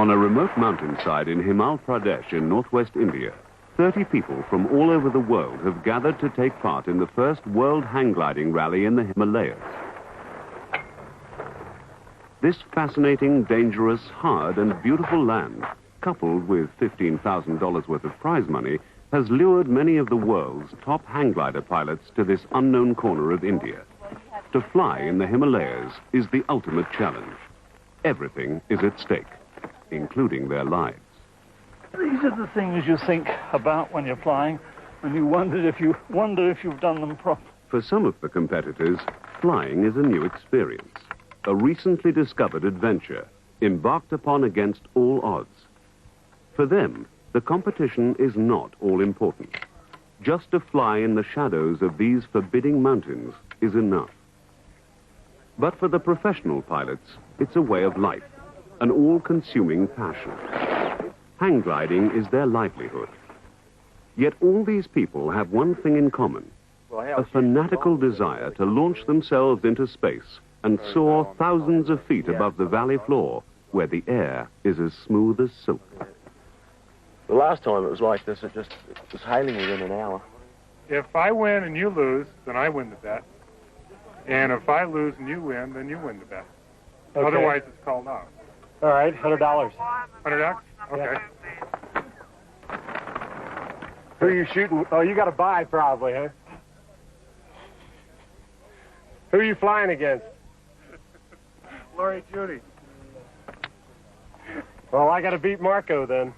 On a remote mountainside in Himachal Pradesh in northwest India, 30 people from all over the world have gathered to take part in the first World Hang Gliding Rally in the Himalayas. This fascinating, dangerous, hard and beautiful land, coupled with $15,000 worth of prize money, has lured many of the world's top hang glider pilots to this unknown corner of India. To fly in the Himalayas is the ultimate challenge. Everything is at stake, including their lives. These are the things you think about when you're flying, and you wonder if you've done them properly. For some of the competitors, flying is a new experience, a recently discovered adventure, embarked upon against all odds. For them, the competition is not all important. Just to fly in the shadows of these forbidding mountains is enough. But for the professional pilots, it's a way of life, an all-consuming passion. Hang gliding is their livelihood. Yet all these people have one thing in common, a fanatical desire to launch themselves into space and soar thousands of feet above the valley floor, where the air is as smooth as silk. The last time it was like this, it was hailing within an hour. If I win and you lose, then I win the bet. And if I lose and you win, then you win the bet. Okay. Otherwise, it's called out. All right, $100. $100? Okay. Who are you shooting? Oh, you got to buy probably, huh? Who are you flying against? Lori Judy. Well, I got to beat Marco then.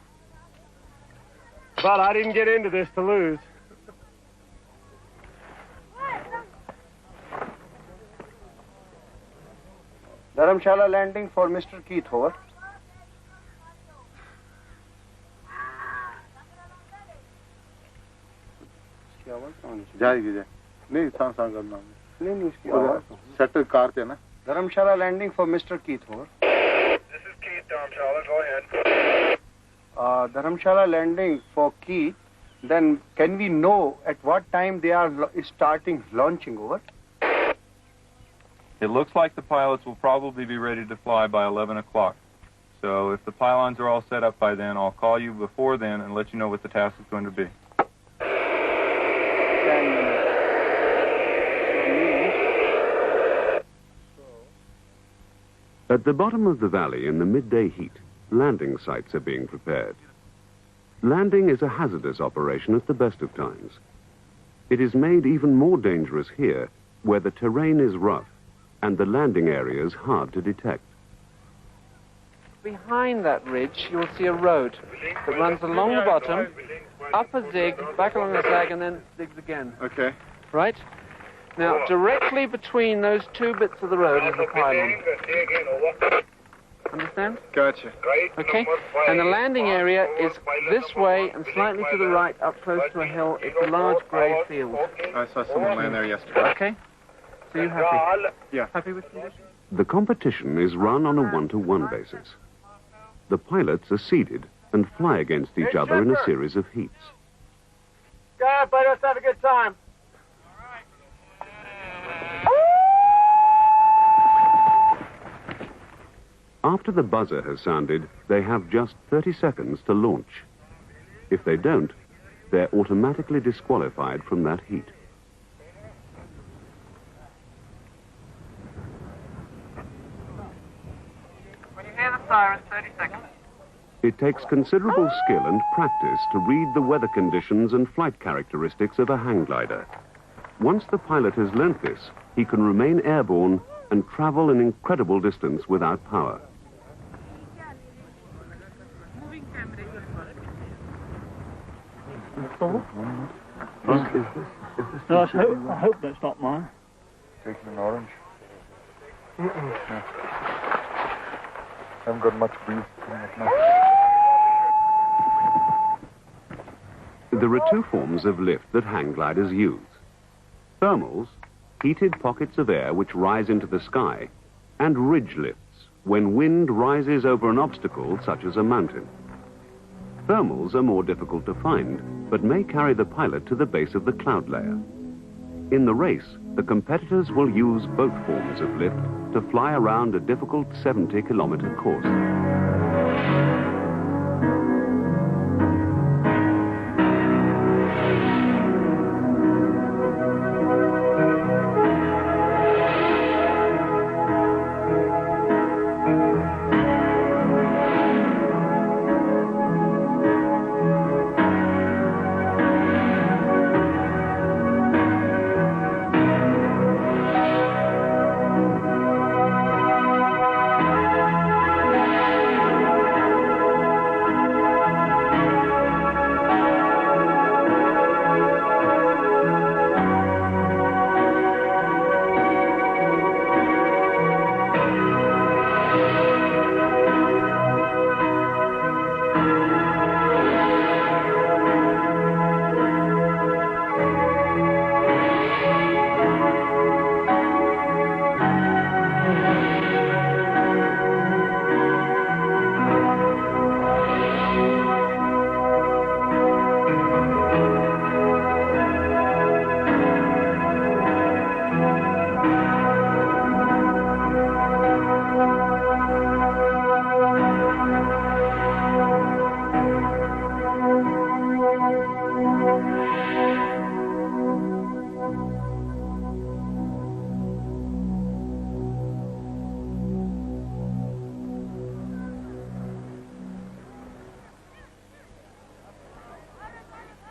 But I didn't get into this to lose. Dharamshala landing for Mr. Keith, over. Dharamshala landing for Mr. Keith, over. This is Keith, Dharamshala, go ahead. Dharamshala landing for Keith. Then can we know at what time they are starting launching, over? It looks like the pilots will probably be ready to fly by 11 o'clock. So if the pylons are all set up by then, I'll call you before then and let you know what the task is going to be. 10 minutes. At the bottom of the valley in the midday heat, landing sites are being prepared. Landing is a hazardous operation at the best of times. It is made even more dangerous here, where the terrain is rough and the landing areas hard to detect. Behind that ridge, you'll see a road that runs along the bottom, up a zig, back along the zag, and then zigs again. Okay. Right? Now, directly between those two bits of the road is the pylon. Understand? Gotcha. Okay? And the landing area is this way and slightly to the right, up close to a hill. It's a large grey field. I saw someone land there yesterday. Okay? So you happy? Yeah. Happy with conditions? The competition is run on a one-to-one basis. The pilots are seeded and fly against each other in a series of heats. Go ahead, buddy. Let's have a good time. After the buzzer has sounded, they have just 30 seconds to launch. If they don't, they're automatically disqualified from that heat. When you hear the siren, 30 seconds. It takes considerable skill and practice to read the weather conditions and flight characteristics of a hang glider. Once the pilot has learnt this, he can remain airborne and travel an incredible distance without power. No, I hope that's not mine. Taking an orange. Haven't got much breeze coming up now. There are two forms of lift that hang gliders use. Thermals, heated pockets of air which rise into the sky, and ridge lifts, when wind rises over an obstacle such as a mountain. Thermals are more difficult to find, but may carry the pilot to the base of the cloud layer. In the race, the competitors will use both forms of lift to fly around a difficult 70-kilometer course.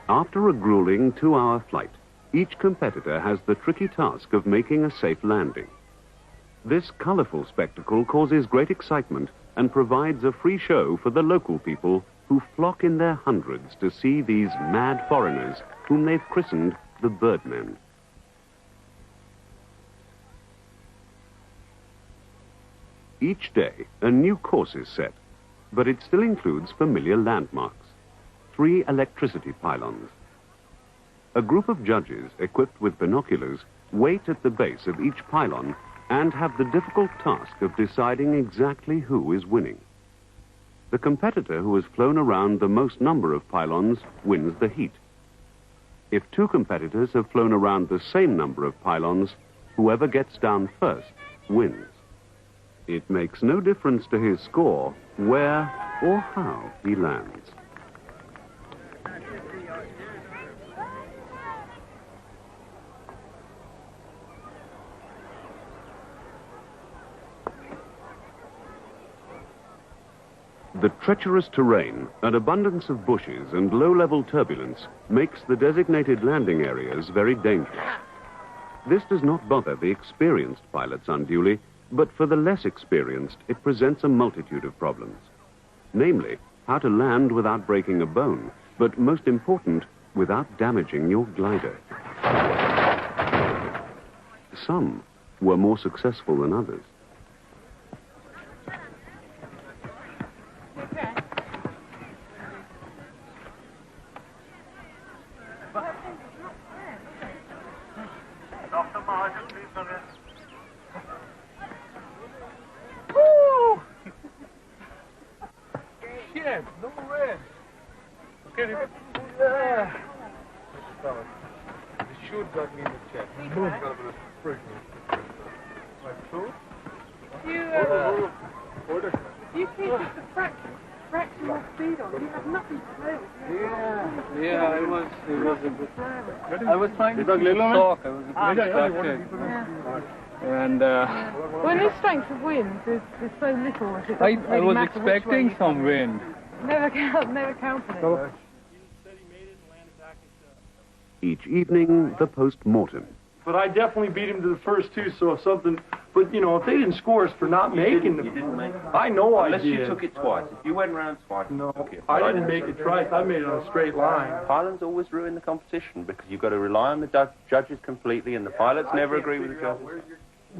After a grueling 2-hour flight, each competitor has the tricky task of making a safe landing. This colorful spectacle causes great excitement and provides a free show for the local people who flock in their hundreds to see these mad foreigners whom they've christened the Birdmen. Each day, a new course is set, but it still includes familiar landmarks. 3 electricity pylons. A group of judges equipped with binoculars wait at the base of each pylon and have the difficult task of deciding exactly who is winning. The competitor who has flown around the most number of pylons wins the heat. If 2 competitors have flown around the same number of pylons, whoever gets down first wins. It makes no difference to his score where or how he lands. The treacherous terrain, an abundance of bushes and low-level turbulence makes the designated landing areas very dangerous. This does not bother the experienced pilots unduly, but for the less experienced, it presents a multitude of problems. Namely, how to land without breaking a bone, but most important, without damaging your glider. Some were more successful than others. wind. No wind. Okay. The shoot got me in the chest. You keep just a fraction of speed on. You have nothing to play with. Yeah, it was a good. I was trying to talk. I was distracted. And When this strength of wind is so little, it I doesn't really was matter which way expecting you some wind. Never counting it. Each evening, the post-mortem. But I definitely beat him to the first two, so if something... But, you know, if they didn't score us for not making them... You didn't make it. I know I Unless did. you took it twice. If you went round twice, No, you took it. I didn't make it twice. I made it on a straight line. Pilots always ruin the competition because you've got to rely on the judges completely, and the pilots never agree with the judges.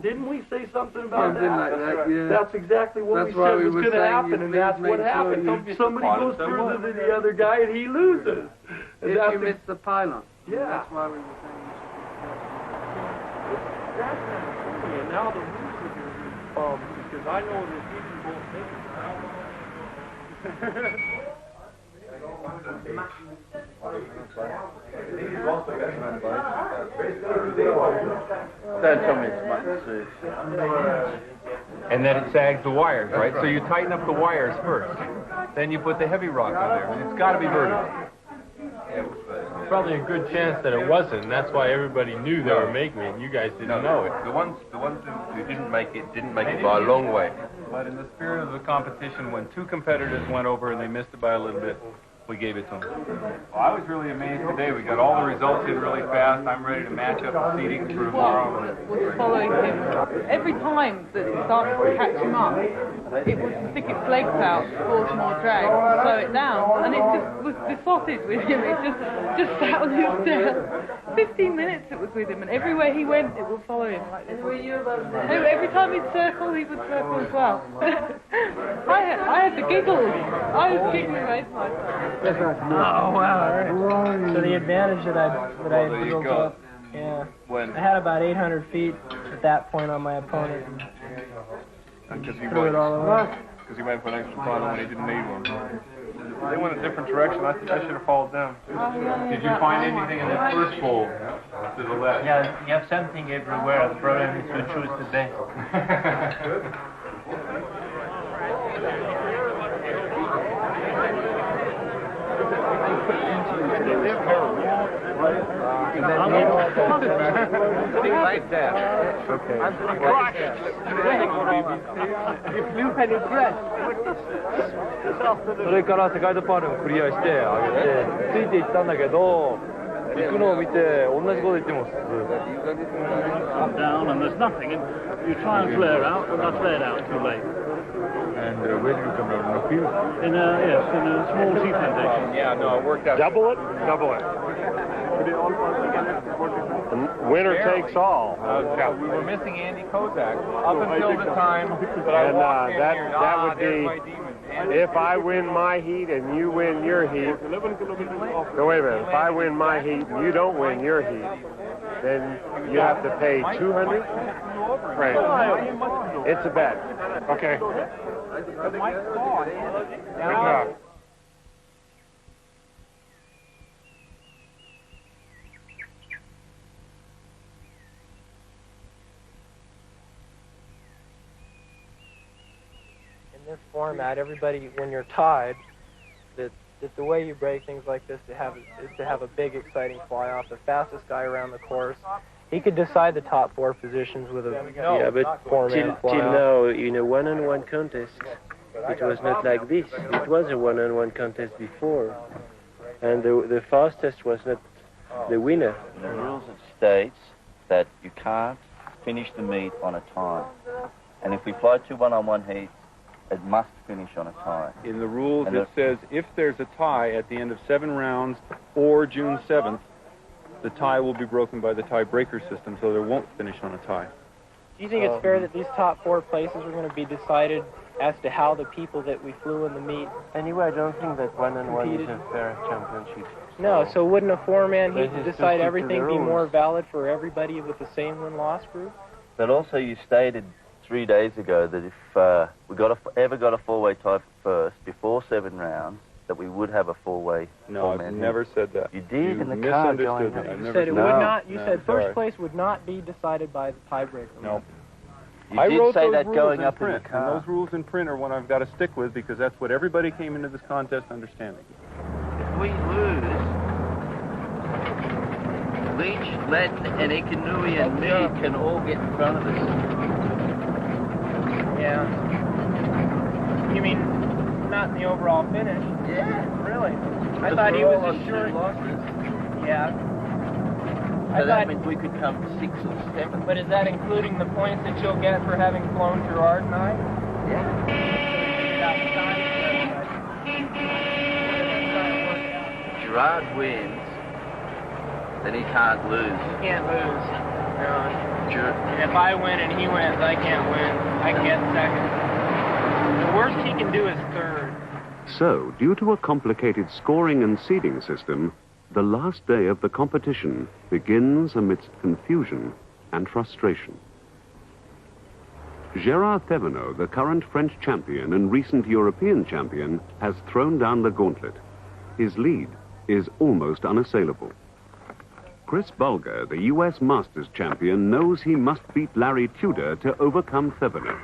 Didn't we say something about Something like that, yeah. That's exactly what That's we why said we was were going to saying happen, you and that's please what make sure happened. you- Somebody goes further than the other guy, and he loses. And If that's you miss the pylon. Yeah. That's why we were saying That's not funny, and now the rules are going to be because I know that we can both make it. Don't tell me it's much. And then it sags the wires, right? So you tighten up the wires first. Then you put the heavy rock on there. And it's got to be vertical. Probably a good chance that it wasn't, and that's why everybody knew they were making it, and you guys didn't know it. The ones who didn't make it by a long way. But in the spirit of the competition, when two competitors went over and they missed it by a little bit, we gave it to them. Well, I was really amazed today. We got all the results in really fast. I'm ready to match up the seating for tomorrow. Was following him. Every time that it started to catch him up, it would stick its legs out, cause more drag, slow it down, and it just was besotted with him. It just sat on his tail. 15 minutes it was with him, and everywhere he went, it would follow him. Like this. Every time he'd circle, he would circle as well. I had the giggles. I was giggling most of my time. Oh wow! Right. So the advantage that I built up, yeah. When? I had about 800 feet at that point on my opponent. Because he Threw it all away. Because he went for an extra pylon when he didn't need one. They went a different direction. I should have followed them. Did you find anything in that first fold to the left? Yeah, you have something everywhere. The problem is to choose the best. Things like that. Okay. You flew kind of crashed. それから世界のパールをクリアしてあげてついていったんだけど行くのを見て同じこと言ってます。 Up, down, and there's nothing. And you try and flare out, and I flared out too late. And where did you come out? In the field? In a small tea plantation. Yeah, no, it worked out. Double it? Double it. Winner takes all. We were missing Andy Kozak up until the time that I walked in here. That would there's be my demon. if I win my heat and you win your heat. No, wait a minute. If I win my heat and you don't win your heat, then you have to pay 200. Right. It's a bet. Okay. Good enough. In this format, everybody, when you're tied, that the way you break things like this is to have a big, exciting fly-off. The fastest guy around the course, he could decide the top four positions with a four-man fly-off. Till now, in a one-on-one contest, it was not like this. It was a one-on-one contest before, and the fastest was not the winner. The rules it states that you can't finish the meet on a time, and if we fly two one-on-one heats, it must finish on a tie. In the rules, it says if there's a tie at the end of 7 rounds or June 7th, the tie will be broken by the tiebreaker system, so there won't finish on a tie. Do you think it's fair that these top four places are going to be decided as to how the people that we flew in the meet? Anyway, I don't think that one-on-one is competed? a fair championship. No, so wouldn't a four-man But heat it's decide just everything the be rules. more valid for everybody with the same win-loss group? But also you stated 3 days ago that if we ever got a four-way tie first, before 7 rounds, that we would have a four-way. No, I've never said that. You did in the car going on. You said it would not. You said first place would not be decided by the tiebreaker. No. You I did wrote say those that rules going in up print, in the car. and those rules in print are what I've got to stick with because that's what everybody came into this contest understanding. If we lose, Leach, Ledden, and Ikanui and me can all get in front of us. Yeah. You mean not in the overall finish? Yeah. Really? I thought he was assured. Yeah. So that means we could come 6 or 7. But is that including the points that you'll get for having flown through Ardenai? Yeah. If Gerard wins, then he can't lose. He can't lose. No. And if I win and he wins, I can't win. I can get second. The worst he can do is third. So, due to a complicated scoring and seeding system, the last day of the competition begins amidst confusion and frustration. Gérard Thévenot, the current French champion and recent European champion, has thrown down the gauntlet. His lead is almost unassailable. Chris Bulger, the US Masters champion, knows he must beat Larry Tudor to overcome Thévenot.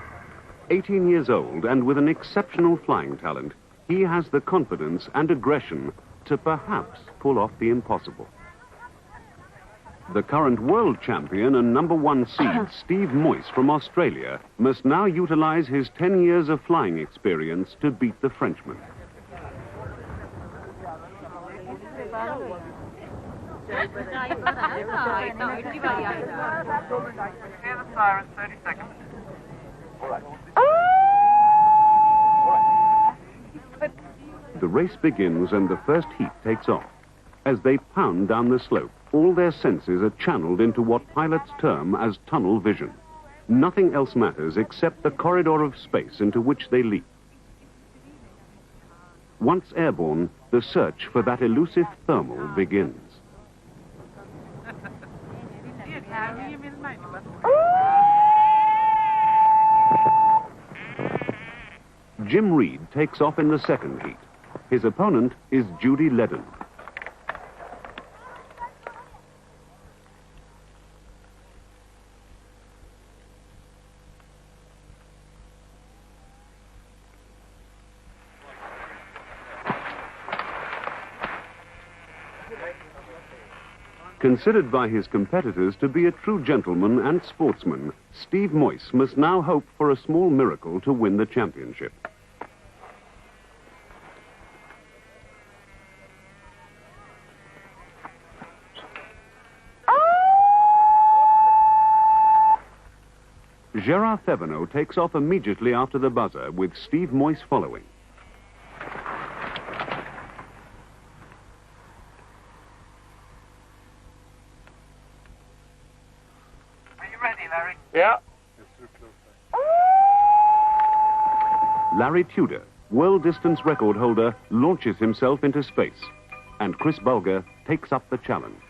18 years old and with an exceptional flying talent, he has the confidence and aggression to perhaps pull off the impossible. The current world champion and #1 seed, Steve Moyse from Australia, must now utilize his 10 years of flying experience to beat the Frenchman. The race begins and the first heat takes off. As they pound down the slope, all their senses are channeled into what pilots term as tunnel vision. Nothing else matters except the corridor of space into which they leap. Once airborne, the search for that elusive thermal begins. Jim Reed takes off in the second heat. His opponent is Judy Ledden. Considered by his competitors to be a true gentleman and sportsman, Steve Moyse must now hope for a small miracle to win the championship. Gérard Thévenot takes off immediately after the buzzer, with Steve Moyse following. Are you ready, Larry? Yeah. Larry Tudor, world distance record holder, launches himself into space, and Chris Bulger takes up the challenge.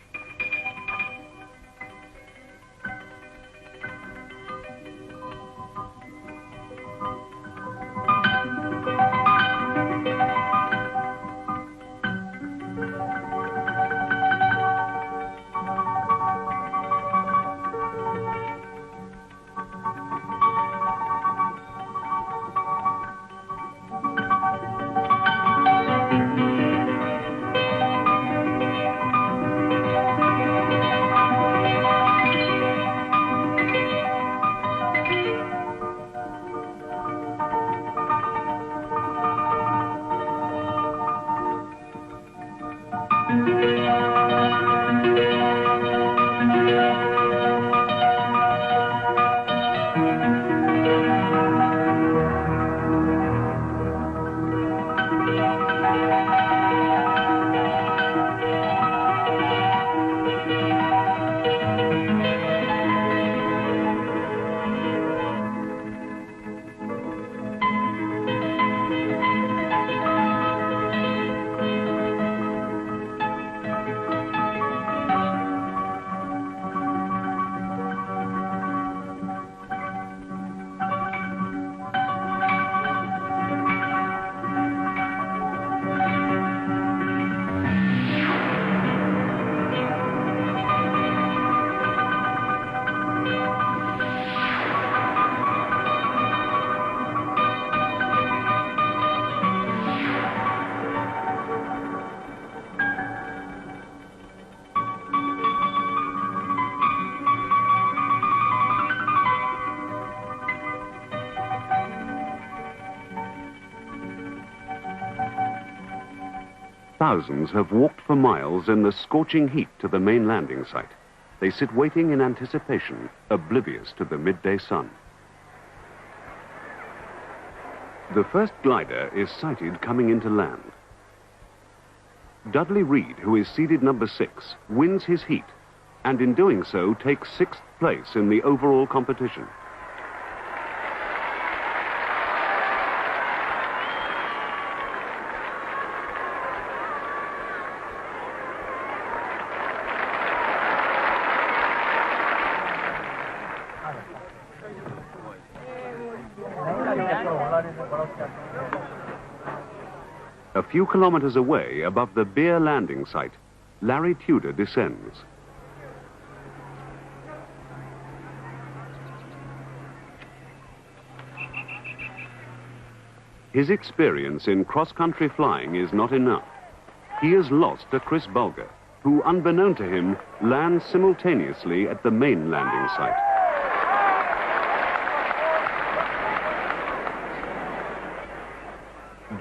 thousands have walked for miles in the scorching heat to the main landing site. They sit waiting in anticipation, oblivious to the midday sun. The first glider is sighted coming into land. Dudley Reed, who is seeded number 6, wins his heat, and in doing so takes 6th place in the overall competition. A few kilometers away, above the Bir landing site, Larry Tudor descends. His experience in cross-country flying is not enough. He is lost to Chris Bulger, who, unbeknown to him, lands simultaneously at the main landing site.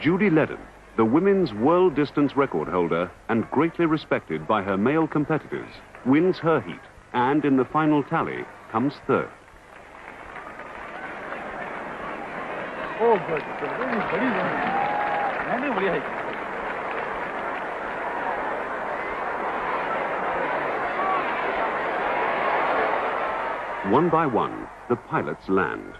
Judy Ledden, the women's world distance record holder and greatly respected by her male competitors, wins her heat and in the final tally comes 3rd. Oh, good. One by one, the pilots land.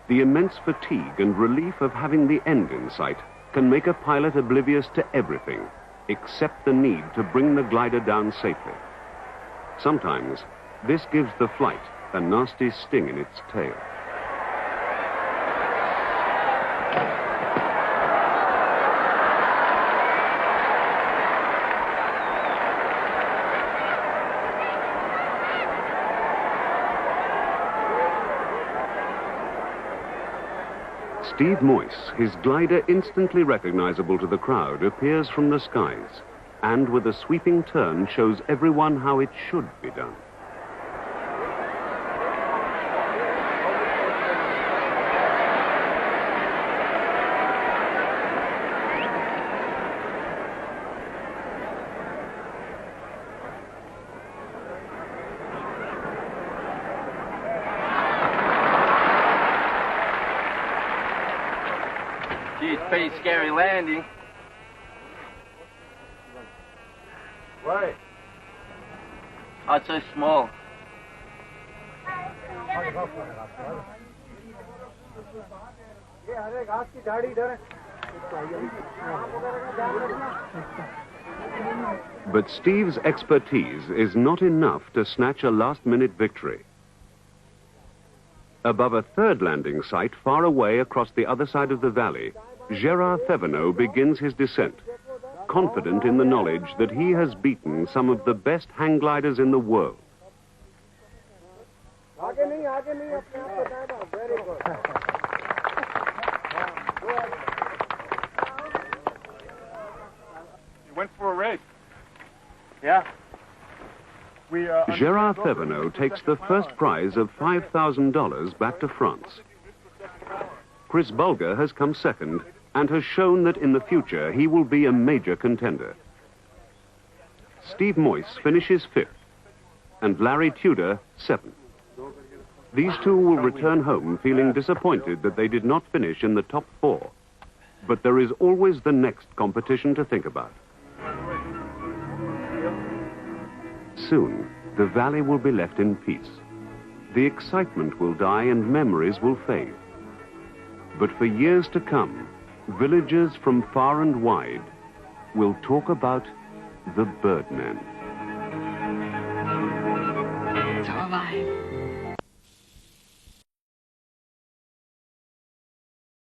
The immense fatigue and relief of having the end in sight can make a pilot oblivious to everything except the need to bring the glider down safely. Sometimes this gives the flight a nasty sting in its tail. Steve Moyse, his glider instantly recognizable to the crowd, appears from the skies and with a sweeping turn shows everyone how it should be done. Gee, it's pretty scary landing. Why? Oh, it's so small. But Steve's expertise is not enough to snatch a last-minute victory. Above a 3rd landing site far away across the other side of the valley, Gérard Thévenot begins his descent, confident in the knowledge that he has beaten some of the best hang gliders in the world. You went for a race. Yeah. Gérard Thévenot takes the first prize of $5,000 back to France. Chris Bulger has come 2nd and has shown that in the future he will be a major contender. Steve Moyse finishes 5th and Larry Tudor 7th. These two will return home feeling disappointed that they did not finish in the top 4. But there is always the next competition to think about. Soon, the valley will be left in peace. The excitement will die and memories will fade. But for years to come, villagers from far and wide will talk about the Birdmen.